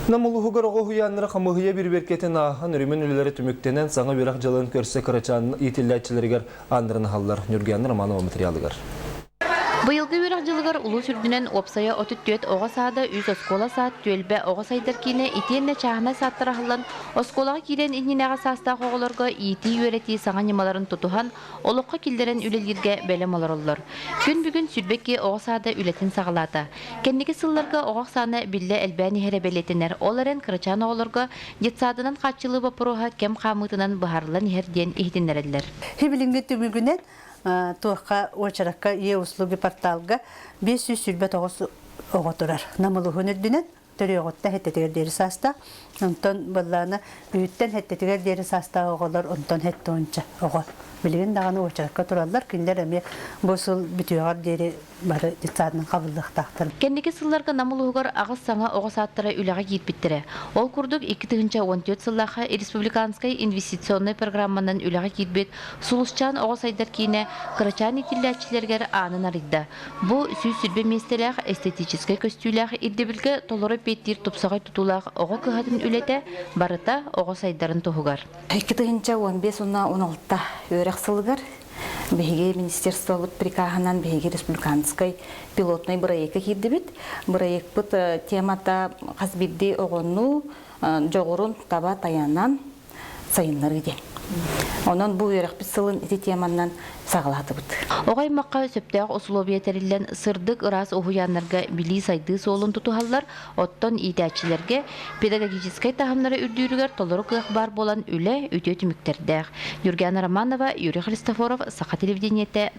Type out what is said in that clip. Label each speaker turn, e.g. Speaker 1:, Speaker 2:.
Speaker 1: Намулугар оғуяннары қамығыя бір беркетін ағын үрімен үлілері түміктенен саңа бірақ жылын көрсе қырачан етілләтчілерігер андырын халлар. Нүргеннер Романова материалыгар.
Speaker 2: Быйылғы бирак жылыгар улу сүрдүнен опсая отүттүөт ого саада үз оскола саат түөлбе ого сайдар кине итиенне чаахна сааттарахылан осколага кирен иннинега саастаак оголорго ити үйрети саңа немаларын тутухан олокко килдерен үлелирге белем олороллор. Күн бүгүн сүрбекке ого саада үлетин сагалата. Кеннеги сылларга огок саны билле элбени херебелетинер оларен кырачан оголорго жетсаадынан качылы бапуруха кем камытынан бахарлан херден ихтиннереллер.
Speaker 3: Хибилинге түмүгүнен туаққа очараққа е услуги порталга 500 сүрбет оғы тұрар. Намылы хүнірдінен түрі оғытта хеттетігер дері саста. Онтон бұлланы үйттен хеттетігер дері саста оғылар онтон хетті онча оғы. Білген дағаны очараққа тұралар. Күндер әме бұсыл бүтіғар дері бары детсадының қабылдықтақтыр.
Speaker 2: Кеннеки сылларга намылугар агыс саңа ого сааттара үлага киитбиттире. Ол курдук 2014 сыллаха республиканскай инвестиционный программанан үлага киитбит сулусчан ого сайдар кийине кырачан итиллячилергер анын арыйда. Бу сүүс сүрбе местелях эстетический көстүүлях ирдебилге толору петтир тупсагай тутулах ого кыхатын үлете барыта ого сайдарын тухугар.
Speaker 4: 2015-16 өрек сылгар Беге министерство приказанан беге республиканской пилотный проект кирдибит. Проект бут темата казбидди огонну жогорун таба таянан сайыннары ди. Онон бу өрек сылын эти теманан сагалаты бут.
Speaker 2: Огай макка сөптөк условия терилен сырдык ырас ухуяннарга били сайды солун тутухаллар оттон идачилерге педагогический тахамнары үрдүүрүгөр толору бар болан үле өтө түмүктердер. Юрген Романова, Юрий Христофоров, Саха телевидениете.